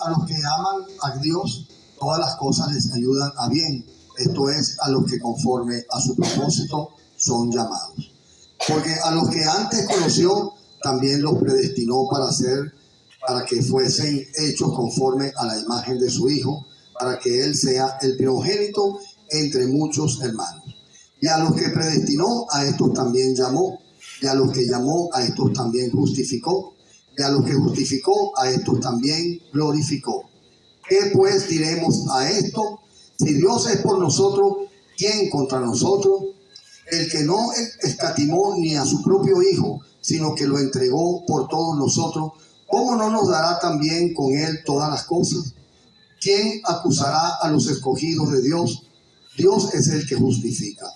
a los que aman a Dios, todas las cosas les ayudan a bien. Esto es, a los que conforme a su propósito son llamados. Porque a los que antes conoció, también los predestinó para que fuesen hechos conforme a la imagen de su Hijo, para que Él sea el primogénito entre muchos hermanos. Y a los que predestinó, a estos también llamó. Y a los que llamó, a estos también justificó. Y a los que justificó, a estos también glorificó. ¿Qué pues diremos a esto? Si Dios es por nosotros, ¿quién contra nosotros? El que no escatimó ni a su propio Hijo, sino que lo entregó por todos nosotros, ¿cómo no nos dará también con Él todas las cosas? ¿Quién acusará a los escogidos de Dios? Dios es el que justifica.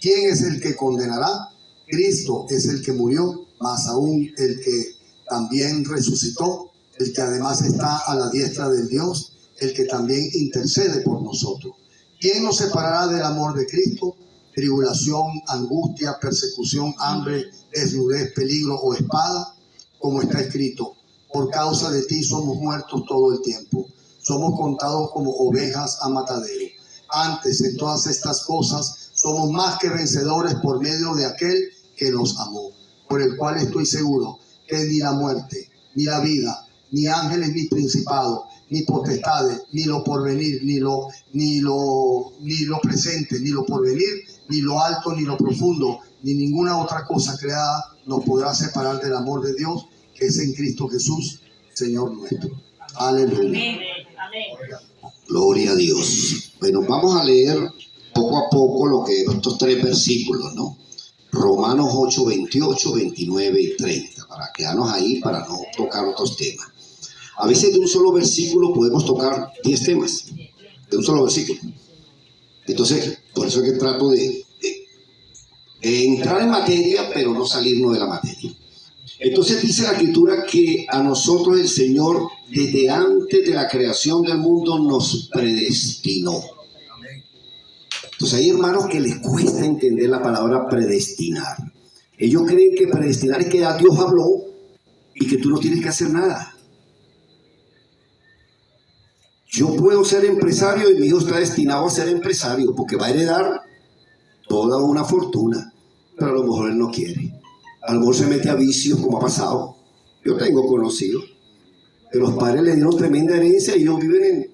¿Quién es el que condenará? Cristo es el que murió, más aún el que también resucitó, el que además está a la diestra del Dios, el que también intercede por nosotros. ¿Quién nos separará del amor de Cristo? Tribulación, angustia, persecución, hambre, desnudez, peligro o espada, como está escrito: por causa de ti somos muertos todo el tiempo, somos contados como ovejas a matadero. Antes, en todas estas cosas, somos más que vencedores por medio de aquel que nos amó, por el cual estoy seguro que ni la muerte, ni la vida, ni ángeles, ni principados, ni potestades, ni lo porvenir, ni lo presente, ni lo porvenir, ni lo alto, ni lo profundo, ni ninguna otra cosa creada nos podrá separar del amor de Dios que es en Cristo Jesús, Señor nuestro. Aleluya. Gloria a Dios. Bueno, vamos a leer poco a poco lo que estos 3 versículos, ¿no? Romanos 8, 28, 29 y 30, para quedarnos ahí, para no tocar otros temas. A veces de un solo versículo podemos tocar 10 temas, de un solo versículo. Entonces, por eso es que trato de entrar en materia, pero no salirnos de la materia. Entonces dice la Escritura que a nosotros el Señor, desde antes de la creación del mundo, nos predestinó. Entonces hay hermanos que les cuesta entender la palabra predestinar. Ellos creen que predestinar es que ya Dios habló y que tú no tienes que hacer nada. Yo puedo ser empresario y mi hijo está destinado a ser empresario porque va a heredar toda una fortuna, pero a lo mejor él no quiere. A lo mejor se mete a vicios, como ha pasado. Yo tengo conocidos que los padres le dieron tremenda herencia y ellos viven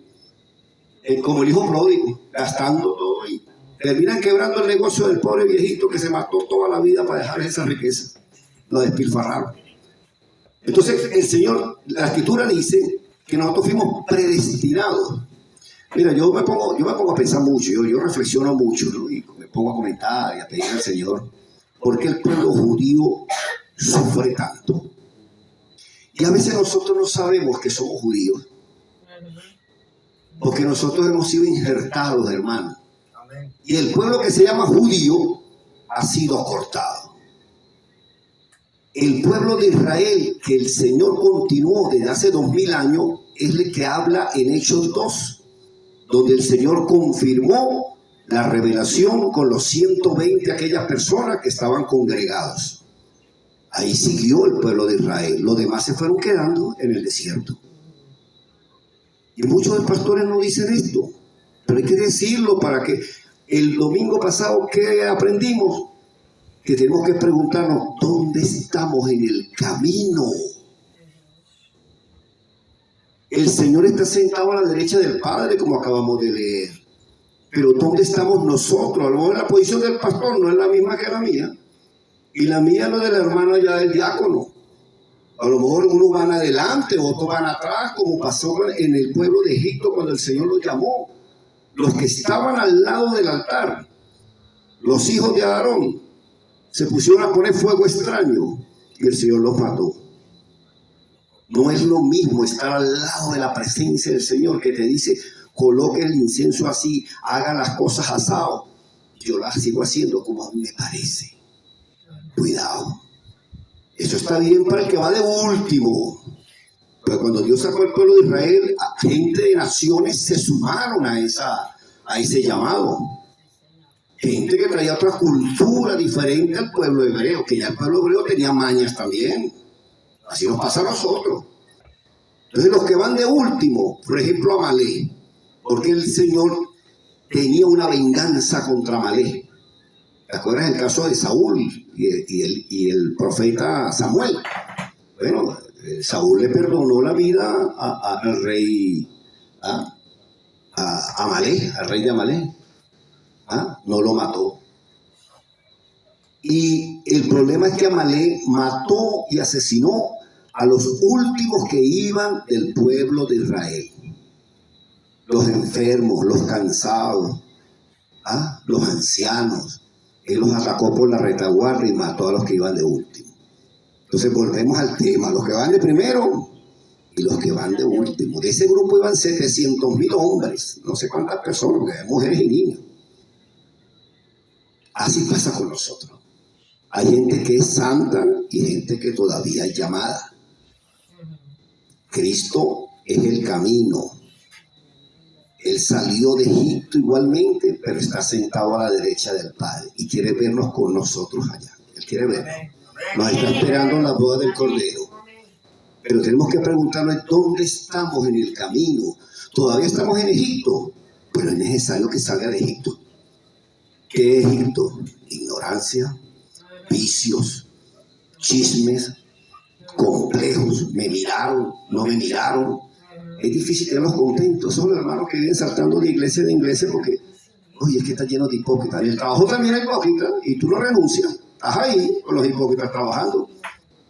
como el hijo pródigo, gastando todo y terminan quebrando el negocio del pobre viejito que se mató toda la vida para dejar esa riqueza. Lo despilfarraron. Entonces el Señor, la Escritura dice que nosotros fuimos predestinados. Mira, yo me pongo a pensar mucho, yo reflexiono mucho, ¿no? Y me pongo a comentar y a pedir al Señor por qué el pueblo judío sufre tanto. Y a veces nosotros no sabemos que somos judíos, porque nosotros hemos sido injertados, hermano. Y el pueblo que se llama judío ha sido acortado. El pueblo de Israel, que el Señor continuó desde hace 2000 años, es el que habla en Hechos 2, donde el Señor confirmó la revelación con los 120 aquellas personas que estaban congregados. Ahí siguió el pueblo de Israel. Los demás se fueron quedando en el desierto. Y muchos de los pastores no dicen esto, pero hay que decirlo para que el domingo pasado, ¿qué aprendimos? Que tenemos que preguntarnos, ¿dónde estamos en el camino? El Señor está sentado a la derecha del Padre, como acabamos de leer. Pero ¿dónde estamos nosotros? A lo mejor la posición del pastor no es la misma que la mía. Y la mía no es de la hermana ya del diácono. A lo mejor unos van adelante, otros van atrás, como pasó en el pueblo de Egipto cuando el Señor los llamó. Los que estaban al lado del altar, los hijos de Aarón, se pusieron a poner fuego extraño y el Señor los mató. No es lo mismo estar al lado de la presencia del Señor que te dice, coloque el incienso así, haga las cosas asado. Yo las sigo haciendo como a mí me parece. Cuidado. Eso está bien para el que va de último. Pero cuando Dios sacó al pueblo de Israel, gente de naciones se sumaron a ese llamado. Gente que traía otra cultura diferente al pueblo hebreo, que ya el pueblo hebreo tenía mañas también. Así nos pasa a nosotros. Entonces los que van de último, por ejemplo Amalek, porque el Señor tenía una venganza contra Amalek. ¿Te acuerdas el caso de Saúl y el profeta Samuel? Bueno, Saúl le perdonó la vida al rey Amalek, al rey de Amalek. No lo mató. Y el problema es que Amalek mató y asesinó a los últimos que iban del pueblo de Israel. Los enfermos, los cansados, los ancianos. Él los atacó por la retaguardia y mató a los que iban de último. Entonces volvemos al tema, los que van de primero y los que van de último. De ese grupo iban 700,000 hombres, no sé cuántas personas, porque hay mujeres y niños. Así pasa con nosotros. Hay gente que es santa y gente que todavía es llamada. Cristo es el camino. Él salió de Egipto igualmente, pero está sentado a la derecha del Padre y quiere vernos con nosotros allá. Él quiere vernos. Nos está esperando en la boda del Cordero. Pero tenemos que preguntarnos dónde estamos en el camino. Todavía estamos en Egipto, pero es necesario que salga de Egipto. ¿Qué es Egipto? Ignorancia, vicios, chismes, complejos. Me miraron, no me miraron. Es difícil tenerlos contentos. Son los hermanos que vienen saltando de iglesia porque, oye, es que está lleno de hipócritas. En el trabajo también hay hipócritas y tú no renuncias. Estás ahí con los hipócritas trabajando.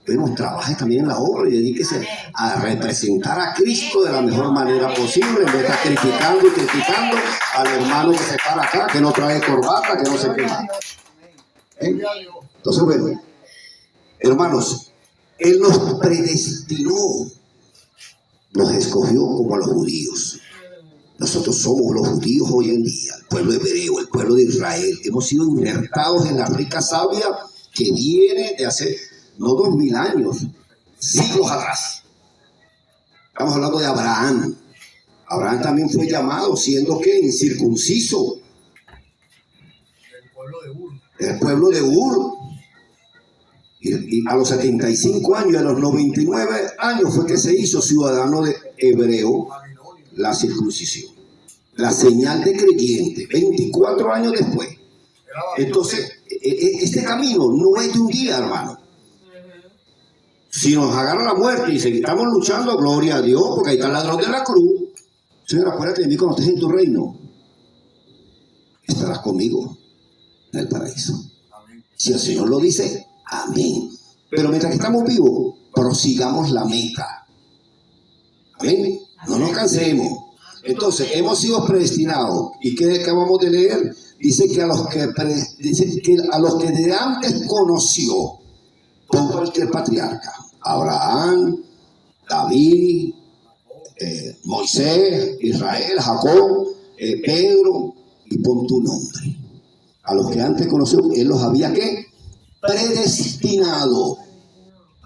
Pero trabaje también en la obra y dedíquese a representar a Cristo de la mejor manera posible, en vez de estar criticando y criticando al hermano que se para acá, que no trae corbata, que no se quema. Entonces, bueno, hermanos, Él nos predestinó, nos escogió como a los judíos. Nosotros somos los judíos hoy en día, el pueblo hebreo, el pueblo de Israel. Hemos sido injertados en la rica savia que viene de hace, no 2000 años, siglos atrás. Estamos hablando de Abraham. Abraham también fue llamado, siendo que incircunciso. El pueblo de Ur. Y a los 75 años, a los 99 años fue que se hizo ciudadano de hebreo la circuncisión. La señal de creyente, 24 años después. Entonces, este camino no es de un día, hermano. Si nos agarra la muerte y seguimos luchando, gloria a Dios, porque ahí está el ladrón de la cruz. Señor, acuérdate de mí cuando estés en tu reino. Estarás conmigo en el paraíso. Si el Señor lo dice, amén. Pero mientras que estamos vivos, prosigamos la meta. Amén. No nos cansemos. Entonces, hemos sido predestinados. ¿Y qué acabamos de leer? Dice que a los que de antes conoció, con cualquier patriarca, Abraham, David, Moisés, Israel, Jacob, Pedro, y pon tu nombre. A los que antes conoció, Él los había ¿qué? Predestinado.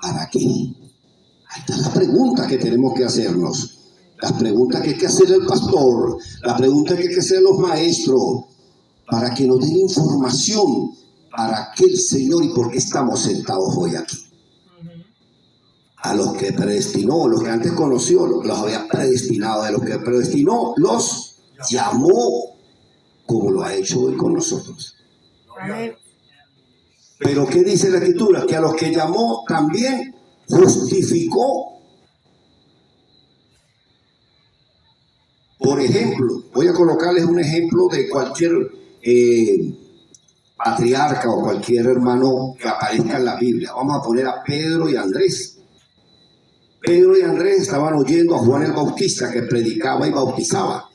¿Para qué? Ahí está la pregunta que tenemos que hacernos. Las preguntas que hay que hacer el pastor, las preguntas que hay que hacer los maestros, para que nos den información para qué el Señor y por qué estamos sentados hoy aquí. A los que predestinó, los que antes conoció, los había predestinado. A los que predestinó, los llamó, como lo ha hecho hoy con nosotros. Pero ¿qué dice la Escritura? Que a los que llamó también justificó. Por ejemplo, voy a colocarles un ejemplo de cualquier patriarca o cualquier hermano que aparezca en la Biblia. Vamos a poner a Pedro y Andrés. Pedro y Andrés estaban oyendo a Juan el Bautista que predicaba y bautizaba.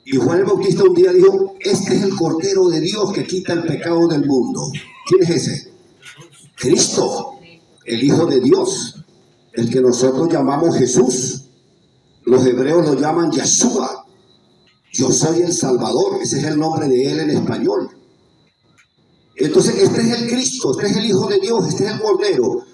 Y Juan el Bautista un día dijo, este es el Cordero de Dios que quita el pecado del mundo. ¿Quién es ese? Cristo, el Hijo de Dios, el que nosotros llamamos Jesús. Los hebreos lo llaman Yeshua. Yo soy el Salvador, ese es el nombre de Él en español. Entonces, este es el Cristo, este es el Hijo de Dios, este es el Cordero.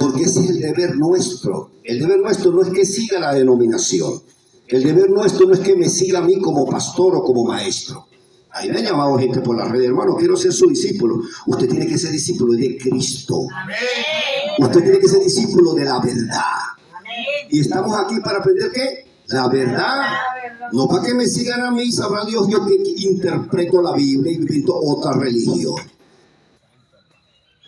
Porque ese es el deber nuestro. El deber nuestro no es que siga la denominación. El deber nuestro no es que me siga a mí como pastor o como maestro. Ahí me ha llamado gente por la red, hermano, quiero ser su discípulo. Usted tiene que ser discípulo de Cristo. Amén. Usted tiene que ser discípulo de la verdad. Amén. Y estamos aquí para aprender ¿qué? La verdad. No para que me sigan a mí, sabrá Dios yo que interpreto la Biblia y invento otra religión.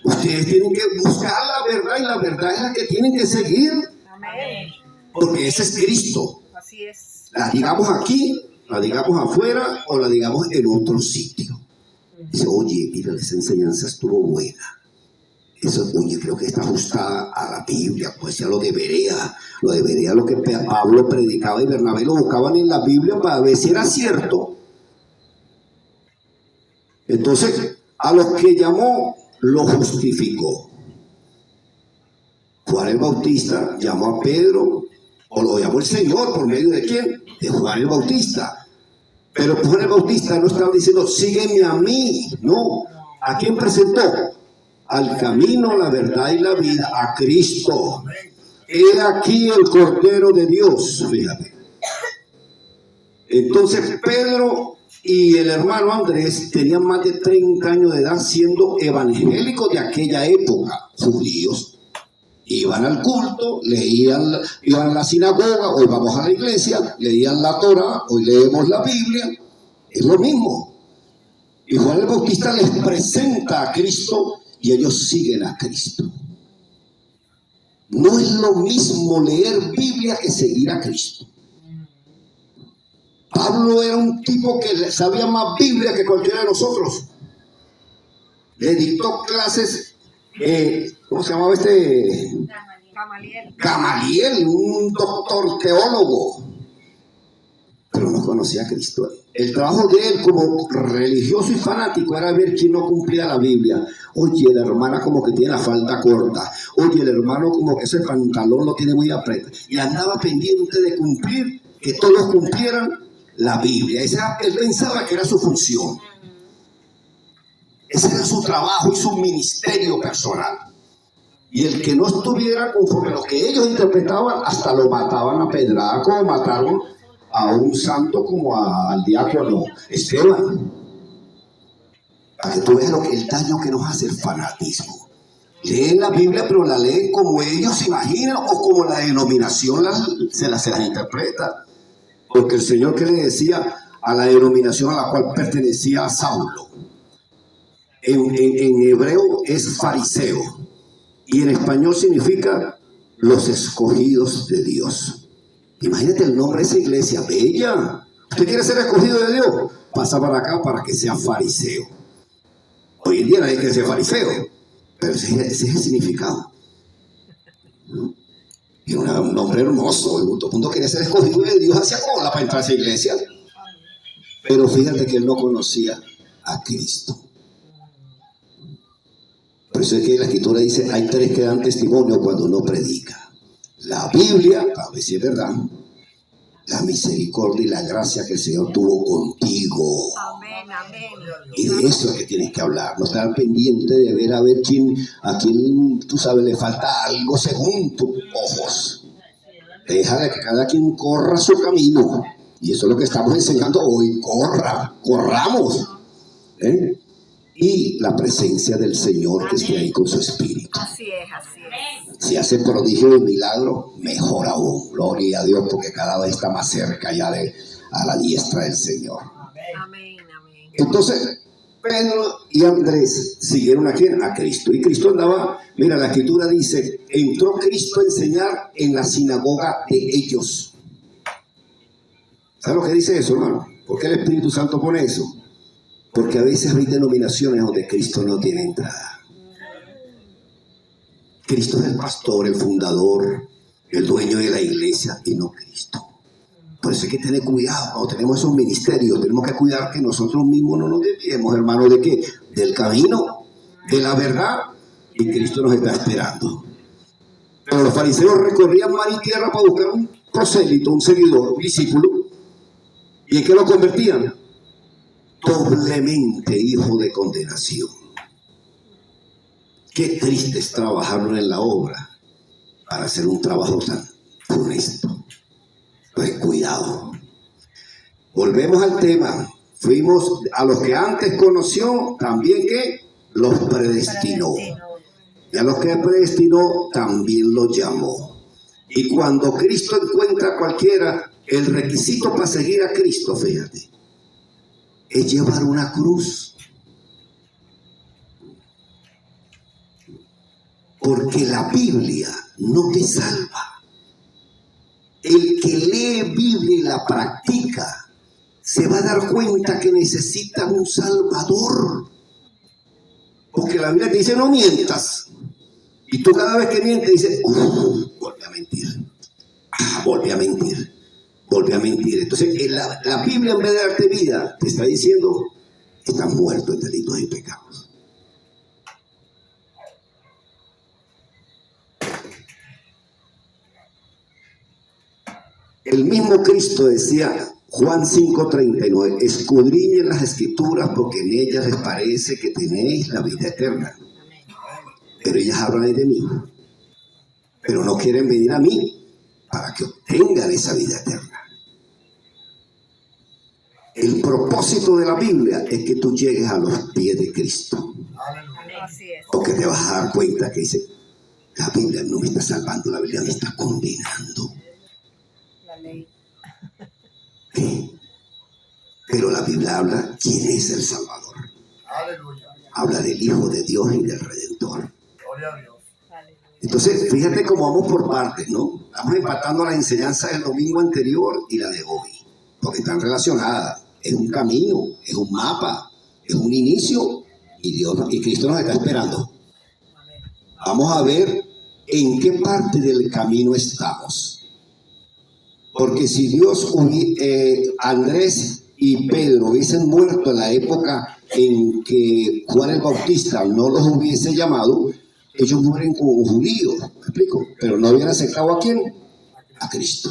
Ustedes tienen que buscar la verdad y la verdad es la que tienen que seguir. Amén. Porque ese es Cristo. Así es. La digamos aquí, la digamos afuera o la digamos en otro sitio. Dice, oye, mira, esa enseñanza estuvo buena. Eso, oye, creo que está ajustada a la Biblia, pues ya lo debería lo que Pablo predicaba y Bernabé lo buscaban en la Biblia para ver si era cierto. Entonces, a los que llamó, lo justificó. Juan el Bautista llamó a Pedro, o lo llamó el Señor, ¿por medio de quién? De Juan el Bautista. Pero Juan el Bautista no estaba diciendo, sígueme a mí, no. ¿A quién presentó? Al camino, la verdad y la vida, a Cristo. He aquí el Cordero de Dios, fíjate. Entonces Pedro y el hermano Andrés tenían más de 30 años de edad siendo evangélicos de aquella época, judíos. Iban al culto, iban a la sinagoga, hoy vamos a la iglesia, leían la Torah, hoy leemos la Biblia, es lo mismo. Y Juan el Bautista les presenta a Cristo y ellos siguen a Cristo. No es lo mismo leer Biblia que seguir a Cristo. Pablo era un tipo que sabía más Biblia que cualquiera de nosotros. Le dictó clases, ¿cómo se llamaba este? Gamaliel, un doctor teólogo. Pero no conocía a Cristo. El trabajo de él como religioso y fanático era ver quién no cumplía la Biblia. Oye, la hermana como que tiene la falda corta. Oye, el hermano como que ese pantalón lo tiene muy apretado. Y andaba pendiente de cumplir, que todos cumplieran la Biblia. Él pensaba que era su función. Ese era su trabajo y su ministerio personal. Y el que no estuviera conforme a lo que ellos interpretaban, hasta lo mataban a pedrada, como mataron a un santo como al diácono Esteban. Para que tú veas el daño que nos hace el fanatismo. Leen la Biblia, pero la leen como ellos se imaginan o como la denominación se las interpreta. Porque el Señor, que le decía a la denominación a la cual pertenecía a Saulo, en hebreo es fariseo y en español significa los escogidos de Dios. Imagínate el nombre de esa iglesia, bella. ¿Usted quiere ser escogido de Dios? Pasa para acá para que sea fariseo. Hoy en día nadie quiere ser fariseo, pero ese es el significado. Y un nombre hermoso, todo el mundo quería ser escogido de Dios, hacía cola para entrar a esa iglesia. Pero fíjate que él no conocía a Cristo. Por eso es que la Escritura dice, hay tres que dan testimonio cuando uno predica. La Biblia, a ver si es verdad, la misericordia y la gracia que el Señor tuvo contigo. Amén, amén. Y de eso es que tienes que hablar, no estar pendiente de ver a quién, tú sabes, le falta algo según tus ojos. Deja de que cada quien corra su camino. Y eso es lo que estamos enseñando hoy. Corramos. Y la presencia del Señor que esté ahí con su espíritu. Así es, así es. Si hace prodigio y milagro, mejor aún. Gloria a Dios, porque cada vez está más cerca ya a la diestra del Señor. Amén, amén. Entonces, Pedro y Andrés siguieron a quién? A Cristo. Y Cristo andaba, mira, la Escritura dice, entró Cristo a enseñar en la sinagoga de ellos. ¿Sabes lo que dice eso, hermano? ¿Por qué el Espíritu Santo pone eso? Porque a veces hay denominaciones donde Cristo no tiene entrada. Cristo es el pastor, el fundador, el dueño de la iglesia y no Cristo. Por eso hay que tener cuidado. Cuando tenemos esos ministerios, tenemos que cuidar que nosotros mismos no nos desviemos, hermano, ¿de qué? Del camino, de la verdad, y Cristo nos está esperando. Pero los fariseos recorrían mar y tierra para buscar un prosélito, un seguidor, un discípulo. ¿Y en qué lo convertían? Doblemente hijo de condenación. Qué triste es trabajar en la obra para hacer un trabajo tan funesto. Pues cuidado. Volvemos al tema. Fuimos a los que antes conoció, también que los predestinó. Y a los que predestinó, también los llamó. Y cuando Cristo encuentra a cualquiera, el requisito para seguir a Cristo, fíjate, es llevar una cruz. Porque la Biblia no te salva. El que lee Biblia y la practica se va a dar cuenta que necesita un Salvador. Porque la Biblia te dice no mientas. Y tú cada vez que mientes dices, volví a mentir. Volví a mentir. Volví a mentir. Entonces la Biblia en vez de darte vida te está diciendo que estás muerto en delitos y pecados. El mismo Cristo decía, Juan 5:39, escudriñen las escrituras porque en ellas les parece que tenéis la vida eterna. Pero ellas hablan de mí, pero no quieren venir a mí para que obtengan esa vida eterna. El propósito de la Biblia es que tú llegues a los pies de Cristo. Así es. Porque te vas a dar cuenta que dice, la Biblia no me está salvando, la Biblia me está condenando. La ley. ¿Qué? Pero la Biblia habla quién es el Salvador. Aleluya. Habla del Hijo de Dios y del Redentor. Gloria a Dios. Entonces, fíjate cómo vamos por partes, ¿no? Estamos empatando la enseñanza del domingo anterior y la de hoy, porque están relacionadas. Es un camino, es un mapa, es un inicio y Dios y Cristo nos está esperando. Vamos a ver en qué parte del camino estamos. Porque si Dios, Andrés y Pedro hubiesen muerto en la época en que Juan el Bautista no los hubiese llamado, ellos mueren como judíos, ¿me explico? Pero no hubieran aceptado ¿a quién? A Cristo.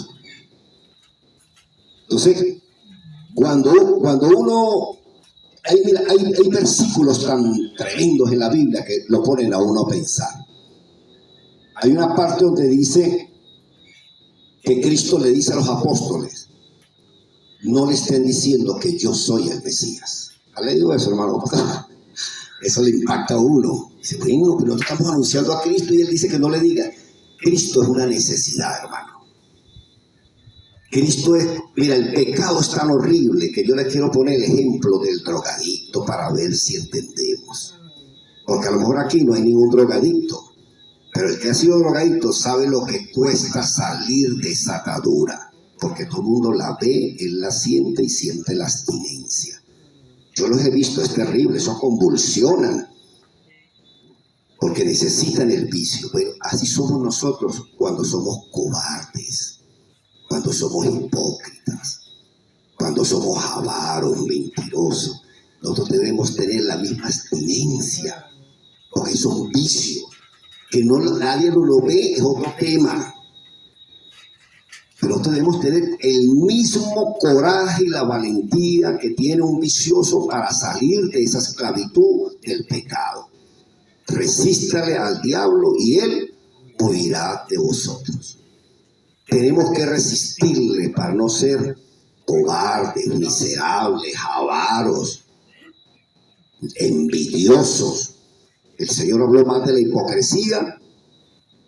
Entonces, cuando uno, hay versículos tan tremendos en la Biblia que lo ponen a uno a pensar. Hay una parte donde dice que Cristo le dice a los apóstoles, no le estén diciendo que yo soy el Mesías. ¿Ha leído eso, hermano? Eso le impacta a uno. Dice, bueno, pero nosotros estamos anunciando a Cristo y él dice que no le diga. Cristo es una necesidad, hermano. Cristo es, mira, el pecado es tan horrible que yo le quiero poner el ejemplo del drogadicto para ver si entendemos. Porque a lo mejor aquí no hay ningún drogadicto, pero el que ha sido drogadicto sabe lo que cuesta salir de esa atadura. Porque todo el mundo la ve, él la siente y siente la abstinencia. Yo los he visto, es terrible, eso convulsionan. Porque necesitan el vicio. Bueno, así somos nosotros cuando somos cobardes, cuando somos hipócritas, cuando somos avaros, mentirosos. Nosotros debemos tener la misma abstinencia, porque son vicios. Que no, nadie lo ve es otro tema. Pero nosotros debemos tener el mismo coraje y la valentía que tiene un vicioso para salir de esa esclavitud del pecado. Resístale al diablo y él huirá de vosotros. Tenemos que resistirle para no ser cobardes, miserables, avaros, envidiosos. El Señor habló más de la hipocresía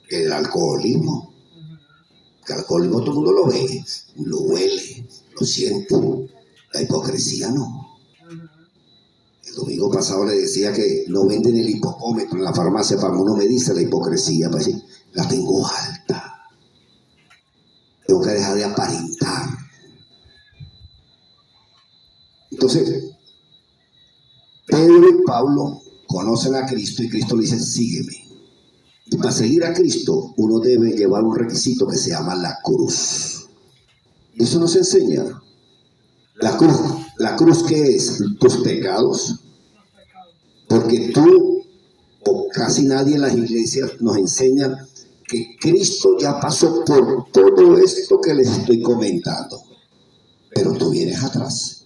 que del alcoholismo. El alcoholismo todo el mundo lo ve, lo huele, lo siente. La hipocresía no. El domingo pasado le decía que no venden el hipocómetro en la farmacia para uno me dice la hipocresía, para decir, la tengo alta. Tengo que dejar de aparentar. Entonces, Pedro y Pablo conocen a Cristo y Cristo le dice, sígueme. Y para seguir a Cristo, uno debe llevar un requisito que se llama la cruz. Y eso nos enseña. La cruz ¿qué es? Tus pecados. Porque tú, o casi nadie en las iglesias nos enseña que Cristo ya pasó por todo esto que les estoy comentando. Pero tú vienes atrás.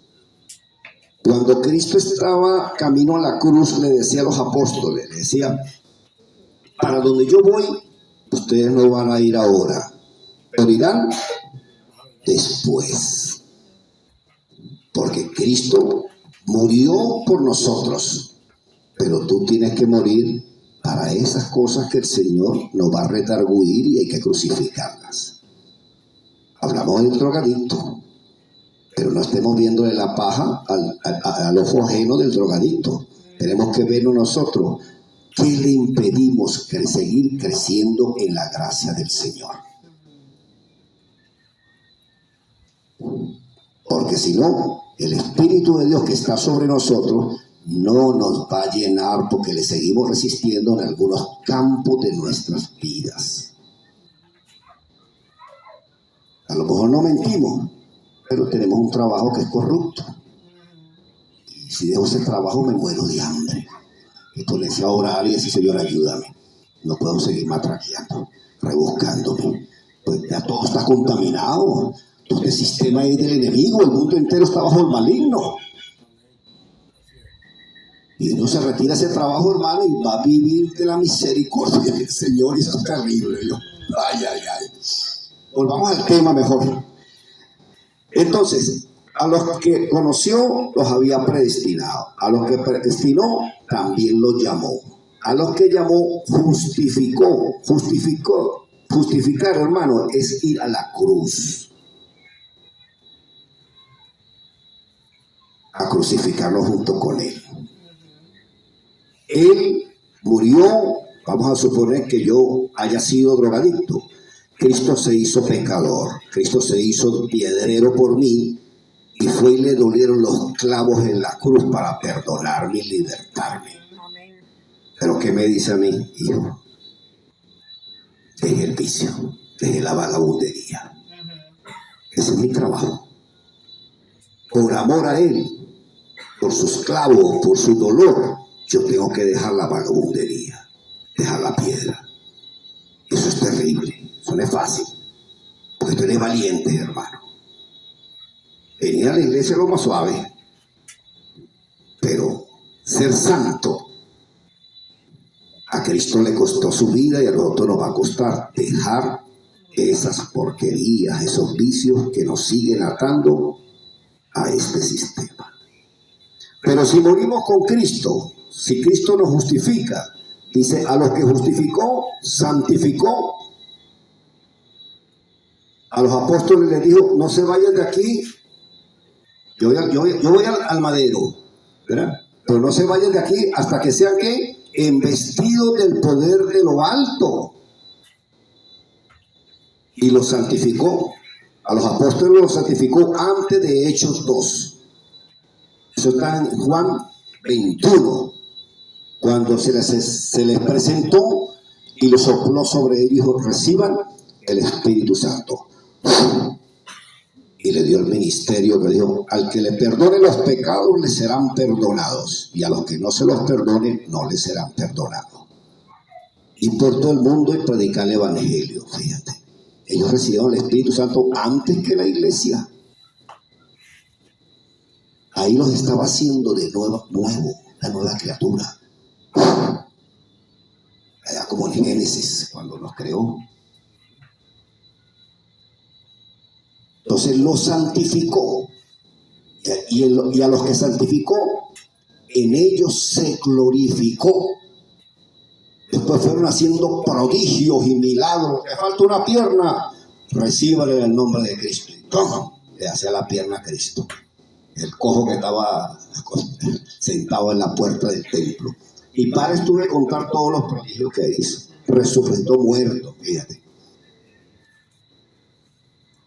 Cuando Cristo estaba camino a la cruz, le decía a los apóstoles, le decía, para donde yo voy, ustedes no van a ir ahora, pero irán después. Porque Cristo murió por nosotros, pero tú tienes que morir para esas cosas que el Señor nos va a redarguir y hay que crucificarlas. Hablamos del drogadicto, pero no estemos viéndole la paja al ojo ajeno del drogadicto. Tenemos que vernos nosotros. ¿Qué le impedimos seguir creciendo en la gracia del Señor? Porque si no, el Espíritu de Dios que está sobre nosotros no nos va a llenar porque le seguimos resistiendo en algunos campos de nuestras vidas. A lo mejor no mentimos, pero tenemos un trabajo que es corrupto. Y si dejo ese trabajo me muero de hambre. Entonces a orar y decir, Señor, ayúdame. No puedo seguir matraqueando, rebuscándome. Pues ya todo está contaminado. Todo este sistema es del enemigo. El mundo entero está bajo el maligno. Y uno se retira ese trabajo, hermano, y va a vivir de la misericordia del Señor. Y eso es terrible. Ay. Volvamos al tema mejor. Entonces, a los que conoció, los había predestinado. A los que predestinó, también los llamó. A los que llamó, justificó. Justificar, hermano, es ir a la cruz. A crucificarlo junto con él. Él murió, vamos a suponer que yo haya sido drogadicto. Cristo se hizo pecador. Cristo se hizo piedrero por mí. Y fue y le dolieron los clavos en la cruz para perdonarme y libertarme. Amén. Pero ¿qué me dice a mí, hijo? Deje el vicio, deje la vagabundería. Ese es mi trabajo. Por amor a Él, por sus clavos, por su dolor, yo tengo que dejar la vagabundería, dejar la piedra. Eso es terrible, eso no es fácil, porque tú eres valiente, hermano. Venir a la iglesia es lo más suave, pero ser santo a Cristo le costó su vida y a nosotros nos va a costar dejar esas porquerías, esos vicios que nos siguen atando a este sistema. Pero si morimos con Cristo, si Cristo nos justifica, dice, a los que justificó, santificó. A los apóstoles les dijo, no se vayan de aquí. Yo voy al madero, ¿verdad? Pero no se vayan de aquí hasta que sean ¿qué? Embestidos del poder de lo alto. Y los santificó. A los apóstoles los santificó antes de Hechos 2. Eso está en Juan 21. Cuando se les presentó y lo sopló sobre ellos y dijo, reciban el Espíritu Santo. Y le dio el ministerio que dijo, al que le perdone los pecados le serán perdonados, y a los que no se los perdone no les serán perdonados. Y por todo el mundo y predicar el evangelio, fíjate. Ellos recibieron el Espíritu Santo antes que la iglesia. Ahí los estaba haciendo de nuevo, la nueva criatura. Allá como en Génesis, cuando los creó. Entonces los santificó. Y a los que santificó, en ellos se glorificó. Después fueron haciendo prodigios y milagros. Le falta una pierna, recíbale el nombre de Cristo. Le hacía la pierna a Cristo. El cojo que estaba sentado en la puerta del templo. Y para estuve a contar todos los prodigios que hizo. Resucitó muerto, fíjate.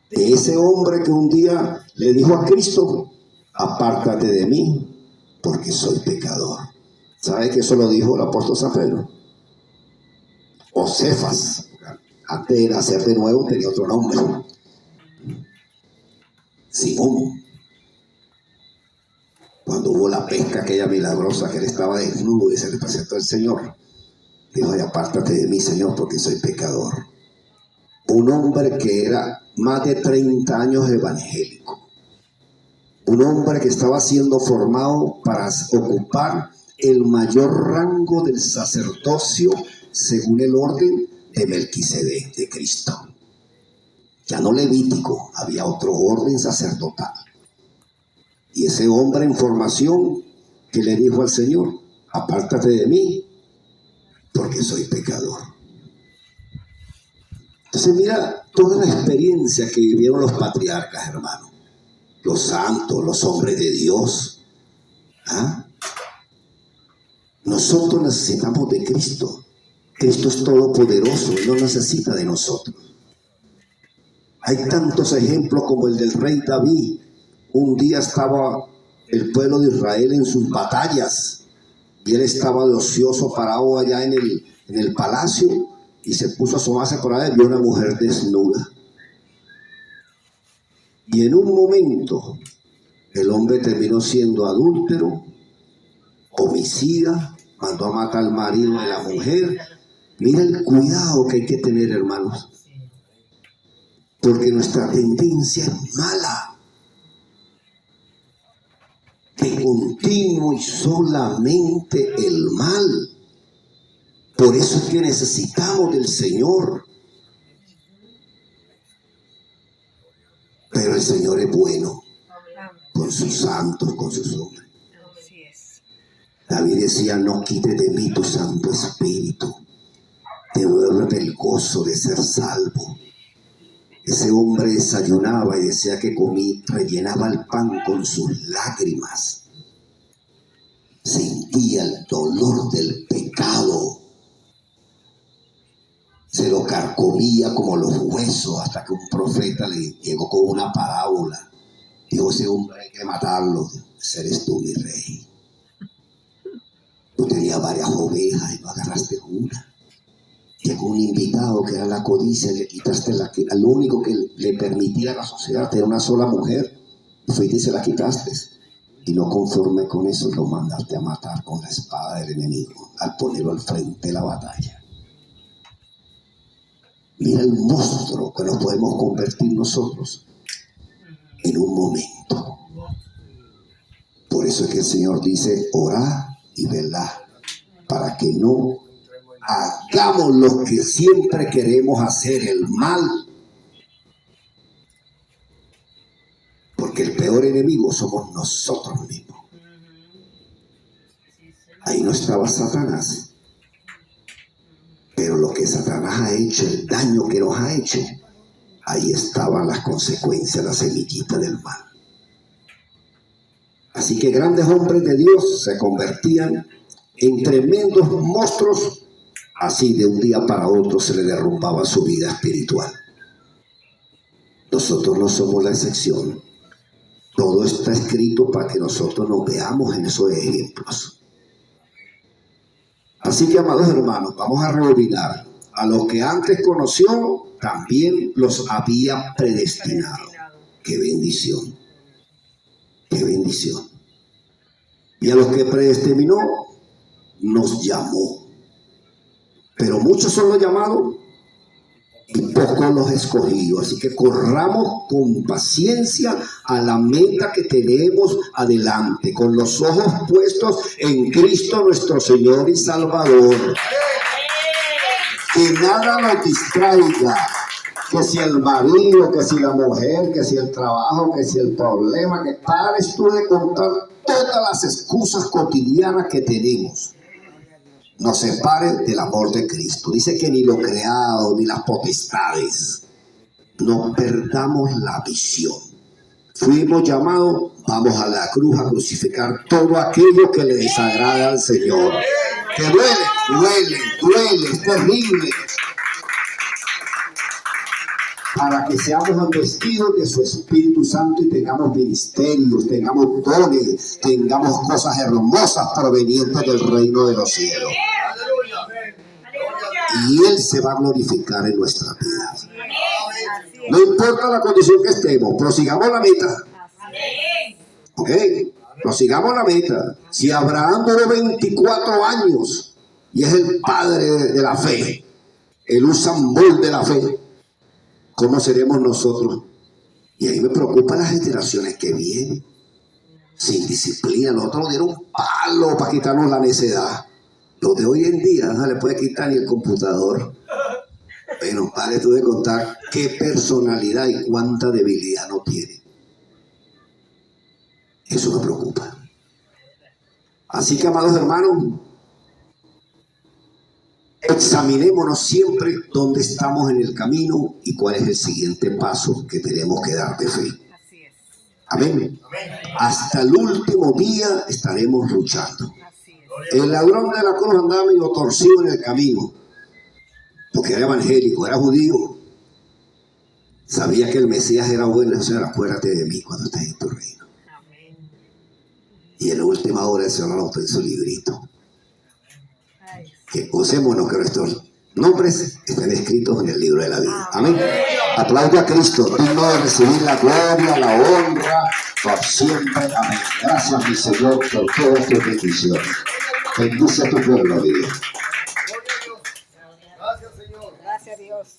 De ese hombre que un día le dijo a Cristo, apártate de mí, porque soy pecador. ¿Sabe que eso lo dijo el apóstol San Pedro? O Cefas. Antes de nacer de nuevo tenía otro nombre. Simón. Cuando hubo la pesca aquella milagrosa, que él estaba desnudo y se le presentó el Señor, dijo, apártate de mí, Señor, porque soy pecador. Un hombre que era más de 30 años evangélico. Un hombre que estaba siendo formado para ocupar el mayor rango del sacerdocio según el orden de Melquisedec, de Cristo. Ya no levítico, había otro orden sacerdotal. Y ese hombre en formación que le dijo al Señor, apártate de mí, porque soy pecador. Entonces mira toda la experiencia que vivieron los patriarcas, hermano, los santos, los hombres de Dios. ¿Ah? Nosotros necesitamos de Cristo. Cristo es todopoderoso, Él no necesita de nosotros. Hay tantos ejemplos como el del rey David. Un día estaba el pueblo de Israel en sus batallas y él estaba de ocioso parado allá en el palacio y se puso a asomarse por ahí y vio una mujer desnuda. Y en un momento el hombre terminó siendo adúltero, homicida, mandó a matar al marido de la mujer. Mira el cuidado que hay que tener, hermanos, porque nuestra tendencia es mala. De continuo y solamente el mal. Por eso es que necesitamos del Señor. Pero el Señor es bueno con sus santos, con sus hombres. Así es. David decía: no quites de mí tu Santo Espíritu, devuélveme el gozo de ser salvo. Ese hombre desayunaba y decía que comía, rellenaba el pan con sus lágrimas. Sentía el dolor del pecado. Se lo carcomía como los huesos, hasta que un profeta le llegó con una parábola. Dijo: ese hombre hay que matarlo. Ese eres tú, mi rey. Tú tenías varias ovejas y no agarraste una. Llegó un invitado que era la codicia y le quitaste al único que le permitía a la sociedad tener una sola mujer. Y fuiste y se la quitaste. Y no conforme con eso, lo mandaste a matar con la espada del enemigo, al ponerlo al frente de la batalla. Mira el monstruo que nos podemos convertir nosotros en un momento. Por eso es que el Señor dice: orad y velad, para que no hagamos lo que siempre queremos hacer, el mal. Porque el peor enemigo somos nosotros mismos. Ahí no estaba Satanás. Pero lo que Satanás ha hecho, el daño que nos ha hecho, ahí estaban las consecuencias, la semillita del mal. Así que grandes hombres de Dios se convertían en tremendos monstruos. Así de un día para otro se le derrumbaba su vida espiritual. Nosotros no somos la excepción. Todo está escrito para que nosotros nos veamos en esos ejemplos. Así que, amados hermanos, vamos a rebobinar. A los que antes conoció, también los había predestinado. ¡Qué bendición! ¡Qué bendición! Y a los que predestinó, nos llamó. Pero muchos son los llamados y pocos los escogidos. Así que corramos con paciencia a la meta que tenemos adelante, con los ojos puestos en Cristo nuestro Señor y Salvador. Que nada nos distraiga, que si el marido, que si la mujer, que si el trabajo, que si el problema, que pares tú de contar todas las excusas cotidianas que tenemos. Nos separe del amor de Cristo. Dice que ni lo creado, ni las potestades. No perdamos la visión. Fuimos llamados, vamos a la cruz a crucificar todo aquello que le desagrada al Señor. Que duele, es terrible. Para que seamos investidos de su Espíritu Santo y tengamos ministerios, tengamos dones, tengamos cosas hermosas provenientes del reino de los cielos. Y Él se va a glorificar en nuestras vidas. No importa la condición que estemos, prosigamos la meta. ¿Ok? Prosigamos la meta. Si Abraham duró 24 años y es el padre de la fe, el Usain Bolt de la fe, ¿cómo seremos nosotros? Y ahí me preocupan las generaciones que vienen, sin disciplina. Nosotros nos dieron un palo para quitarnos la necedad. Los de hoy en día no le puede quitar ni el computador. Bueno, padre, tú de contar qué personalidad y cuánta debilidad no tiene. Eso me preocupa. Así que, amados hermanos, examinémonos siempre dónde estamos en el camino y cuál es el siguiente paso que tenemos que dar de fe. Así es. Amén. Hasta el último día estaremos luchando. Así es. El ladrón de la cruz andaba medio torcido en el camino, porque era evangélico, era judío. Sabía que el Mesías era bueno. O sea, acuérdate de mí cuando estés en tu reino. Amén. Y en la última hora el Señor anotó en su librito Ay, que usémonos, que nuestros nombres estén escritos en el libro de la vida. Amén. Aplaudo a Cristo, digno de recibir la gloria, la honra por siempre. Amén. Gracias, mi Señor, por todas tus bendiciones. Bendice a tu pueblo, Dios. gracias a Dios.